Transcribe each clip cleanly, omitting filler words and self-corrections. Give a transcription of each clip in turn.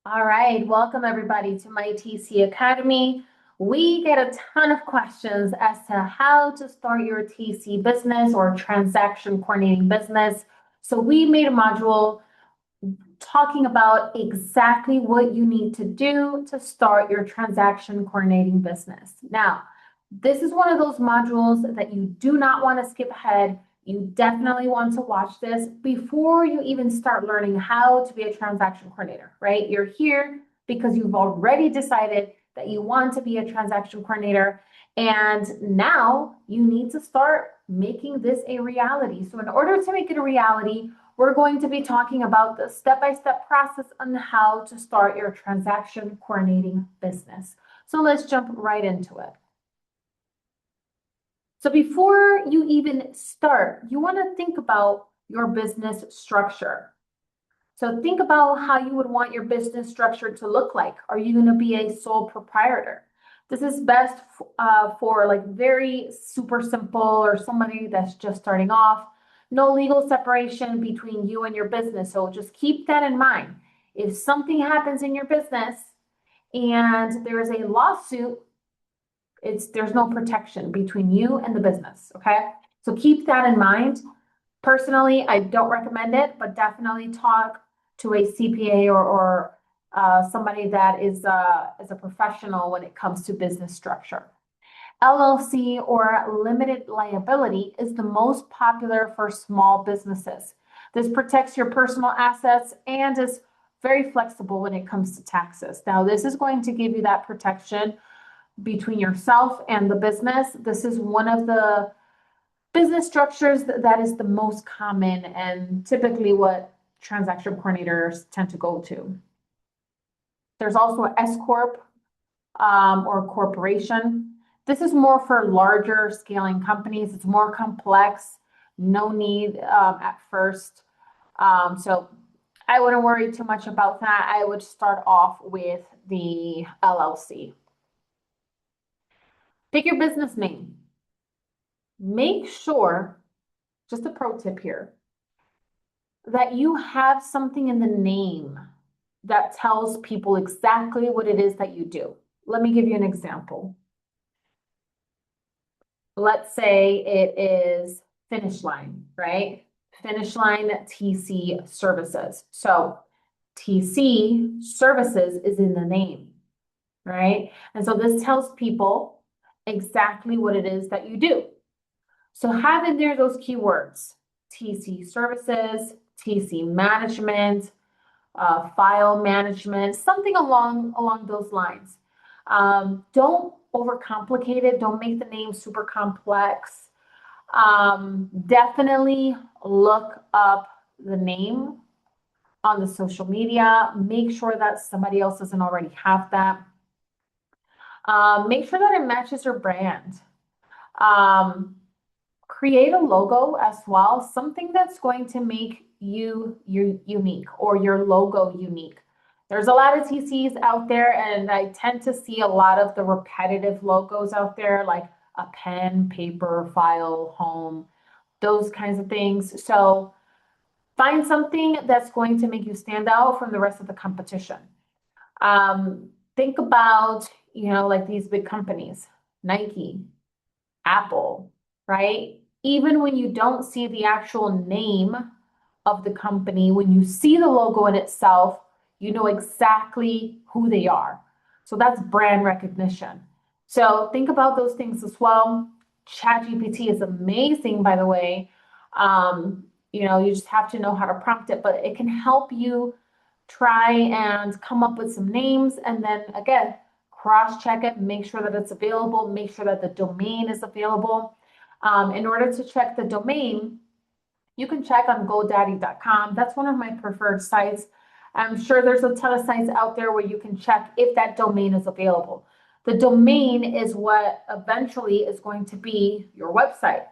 All right, welcome everybody to my TC Academy. We get a ton of questions as to how to start your TC business or transaction coordinating business. So we made a module talking about exactly what you need to do to start your transaction coordinating business. Now, this is one of those modules that you do not want to skip ahead. You definitely want to watch this before you even start learning how to be a transaction coordinator, right? You're here because you've already decided that you want to be a transaction coordinator. And now you need to start making this a reality. So in order to make it a reality, we're going to be talking about the step-by-step process on how to start your transaction coordinating business. So let's jump right into it. So before you even start, you want to think about your business structure. So think about how you would want your business structure to look like. Are you going to be a sole proprietor? This is best for like very super simple or somebody that's just starting off. No legal separation between you and your business. So just keep that in mind. If something happens in your business and there is a lawsuit, there's no protection between you and the business. Okay. So keep that in mind. Personally, I don't recommend it, but definitely talk to a CPA or somebody that is a professional when it comes to business structure. LLC or limited liability is the most popular for small businesses. This protects your personal assets and is very flexible when it comes to taxes. Now, this is going to give you that protection between yourself and the business. This is one of the business structures that is the most common and typically what transaction coordinators tend to go to. There's also an S Corp or corporation. This is more for larger scaling companies. It's more complex, no need at first. So I wouldn't worry too much about that. I would start off with the LLC. Pick your business name. Make sure, just a pro tip here, that you have something in the name that tells people exactly what it is that you do. Let me give you an example. Let's say it is Finish Line, right? Finish Line TC Services. So TC Services is in the name, right? And so this tells people exactly what it is that you do. So have in there those keywords: TC Services, TC Management, file management, something along those lines. Don't overcomplicate it. Don't make the name super complex. Definitely look up the name on the social media. Make sure that somebody else doesn't already have that. Make sure that it matches your brand. Um, Create a logo as well, something that's going to make you unique or your logo unique. There's a lot of TCs out there, and I tend to see a lot of the repetitive logos out there, like a pen, paper, file, home, those kinds of things. So find something that's going to make you stand out from the rest of the competition. Think about, like these big companies, Nike, Apple, right? Even when you don't see the actual name of the company, when you see the logo in itself, you know exactly who they are. So that's brand recognition. So think about those things as well. ChatGPT is amazing, by the way. You just have to know how to prompt it, but it can help you try and come up with some names, and then again, cross-check it, make sure that it's available, make sure that the domain is available. In order to check the domain, you can check on GoDaddy.com. That's one of my preferred sites. I'm sure there's a ton of sites out there where you can check if that domain is available. The domain is what eventually is going to be your website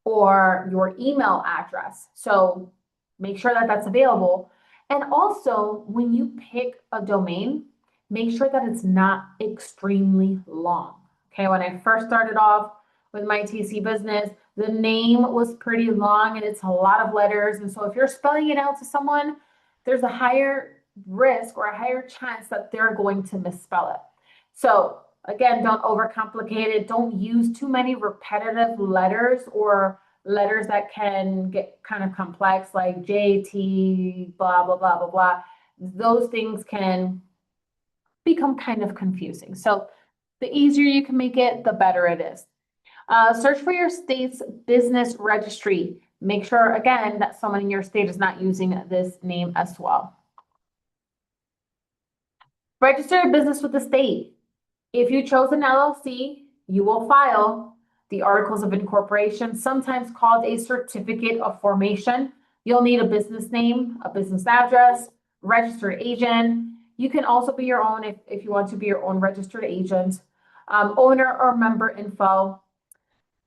or your email address. So make sure that that's available. And also, when you pick a domain, make sure that it's not extremely long. Okay, when I first started off with my TC business, the name was pretty long and it's a lot of letters. And so if you're spelling it out to someone, there's a higher risk or a higher chance that they're going to misspell it. So again, don't overcomplicate it. Don't use too many repetitive letters or letters that can get kind of complex, like JT, blah, blah, blah, blah, blah. Those things can become kind of confusing. So the easier you can make it, the better it is. Search for your state's business registry. Make sure, again, that someone in your state is not using this name as well. Register a business with the state. If you chose an LLC, you will file the articles of incorporation, sometimes called a certificate of formation. You'll need a business name, a business address, registered agent. You can also be your own if you want to be your own registered agent, owner or member info.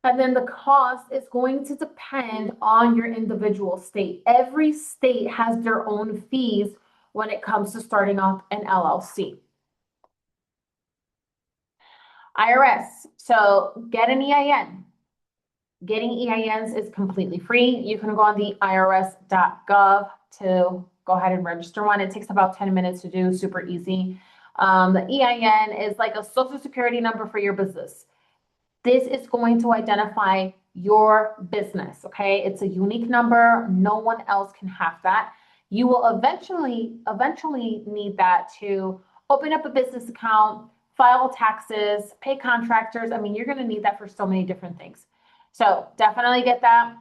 And then the cost is going to depend on your individual state. Every state has their own fees when it comes to starting off an LLC. IRS. So get an EIN. Getting EINs is completely free. You can go on the irs.gov to go ahead and register one. It takes about 10 minutes to do, super easy. The EIN is like a social security number for your business. This is going to identify your business, okay? It's a unique number. No one else can have that. You will eventually need that to open up a business account, file taxes, pay contractors. I mean, you're going to need that for so many different things. So definitely get that.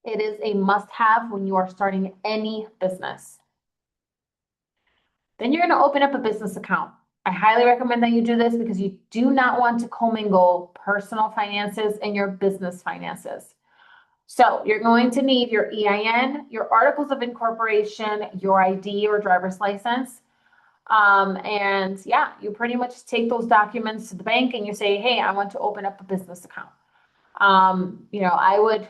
It is a must-have when you are starting any business. Then you're going to open up a business account. I highly recommend that you do this because you do not want to commingle personal finances and your business finances. So you're going to need your EIN, your articles of incorporation, your ID or driver's license. And yeah, you pretty much take those documents to the bank and you say, hey, I want to open up a business account. I would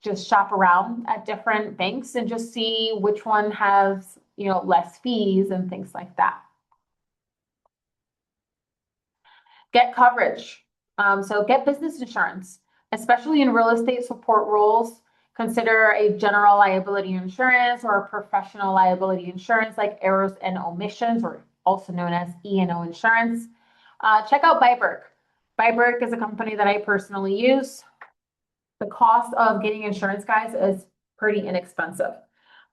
just shop around at different banks and just see which one has, less fees and things like that. Get coverage. So get business insurance, especially in real estate support roles. Consider a general liability insurance or a professional liability insurance like errors and omissions, or also known as E&O insurance. Check out Byberg. Byberg is a company that I personally use. The cost of getting insurance, guys, is pretty inexpensive.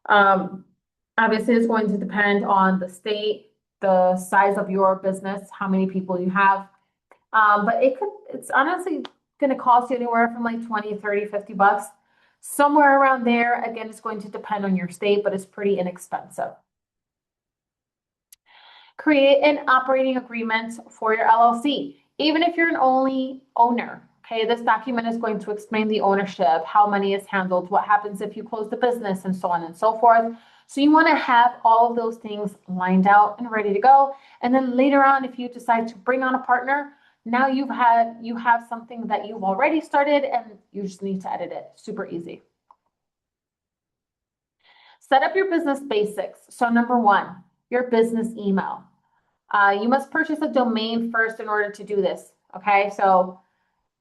Obviously, it's going to depend on the state, the size of your business, how many people you have. But it's honestly going to cost you anywhere from like 20, 30, 50 bucks. Somewhere around there. Again, it's going to depend on your state, but it's pretty inexpensive. Create an operating agreement for your LLC. Even if you're an only owner, okay, this document is going to explain the ownership, how money is handled, what happens if you close the business, and so on and so forth. So you want to have all of those things lined out and ready to go. And then later on, if you decide to bring on a partner, now you have something that you've already started and you just need to edit it. Super easy. Set up your business basics. So number one, your business email. You must purchase a domain first in order to do this. Okay, so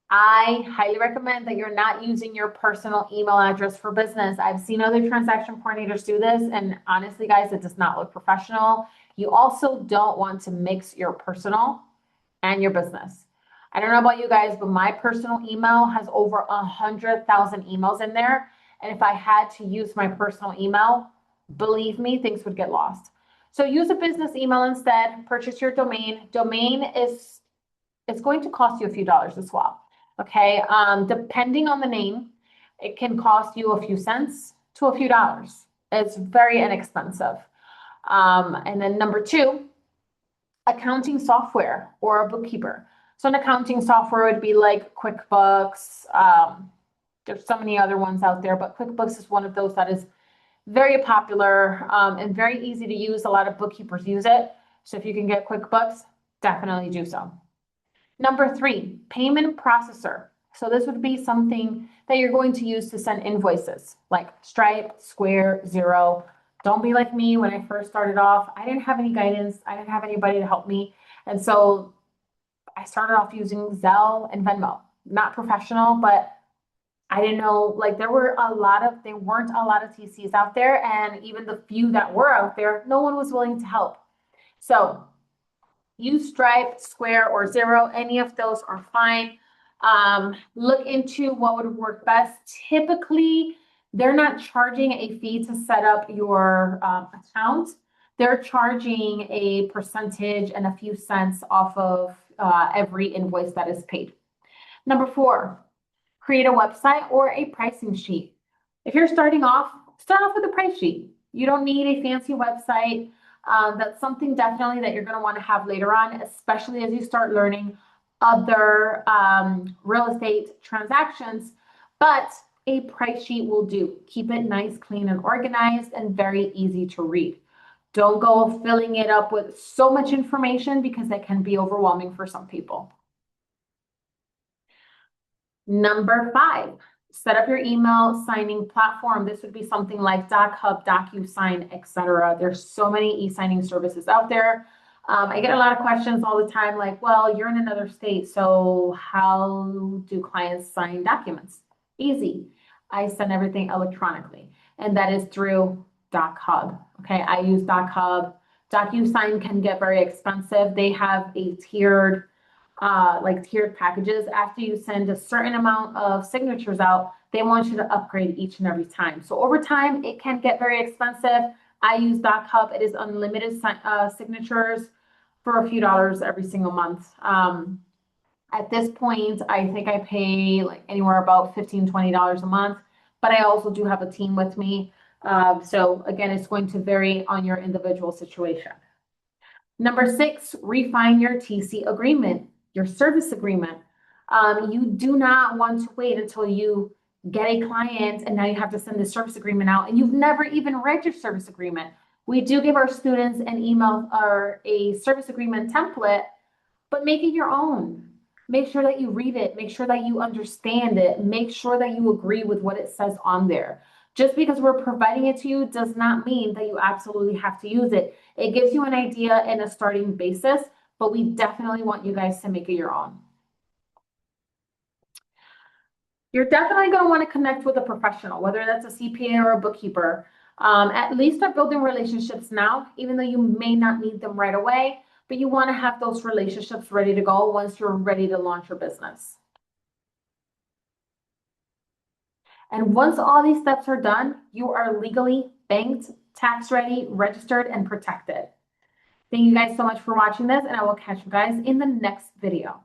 I highly recommend that you're not using your personal email address for business. I've seen other transaction coordinators do this, and honestly, guys, it does not look professional. You also don't want to mix your personal and your business. I don't know about you guys, but my personal email has over 100,000 emails in there. And if I had to use my personal email, believe me, things would get lost. So use a business email instead, purchase your domain. Domain it's going to cost you a few dollars as well. Okay, depending on the name, it can cost you a few cents to a few dollars. It's very inexpensive. And then number two, accounting software or a bookkeeper. So an accounting software would be like QuickBooks. There's so many other ones out there, but QuickBooks is one of those that is very popular and very easy to use. A lot of bookkeepers use it. So if you can get QuickBooks, definitely do so. Number three, payment processor. So this would be something that you're going to use to send invoices like Stripe, Square, Xero. Don't be like me. When I first started off, I didn't have any guidance. I didn't have anybody to help me. And so I started off using Zelle and Venmo. Not professional, but I didn't know, like there weren't a lot of TCs out there, and even the few that were out there, no one was willing to help. So use Stripe, Square, or Zero. Any of those are fine. Look into what would work best. Typically, they're not charging a fee to set up your account. They're charging a percentage and a few cents off of every invoice that is paid. Number 4, create a website or a pricing sheet. If you're starting off, start off with a price sheet. You don't need a fancy website. That's something definitely that you're going to want to have later on, especially as you start learning other real estate transactions. But a price sheet will do. Keep it nice, clean, and organized, and very easy to read. Don't go filling it up with so much information because that can be overwhelming for some people. Number 5, set up your email signing platform. This would be something like DocHub, DocuSign, etc. There's so many e-signing services out there. I get a lot of questions all the time like, well, you're in another state, so how do clients sign documents? Easy. I send everything electronically, and that is through DocHub. Okay, I use DocHub. DocuSign can get very expensive. They have a tiered packages. After you send a certain amount of signatures out, they want you to upgrade each and every time. So over time, it can get very expensive. I use DocHub. It is unlimited signatures for a few dollars every single month. At this point, I think I pay like anywhere about $15, $20 a month, but I also do have a team with me. So again, it's going to vary on your individual situation. Number 6, refine your TC agreement, your service agreement. You do not want to wait until you get a client and now you have to send the service agreement out and you've never even read your service agreement. We do give our students an email or a service agreement template, but make it your own. Make sure that you read it. Make sure that you understand it. Make sure that you agree with what it says on there. Just because we're providing it to you does not mean that you absolutely have to use it. It gives you an idea and a starting basis, but we definitely want you guys to make it your own. You're definitely going to want to connect with a professional, whether that's a CPA or a bookkeeper. At least start building relationships now, even though you may not need them right away, but you want to have those relationships ready to go once you're ready to launch your business. And once all these steps are done, you are legally banked, tax ready, registered, and protected. Thank you guys so much for watching this, and I will catch you guys in the next video.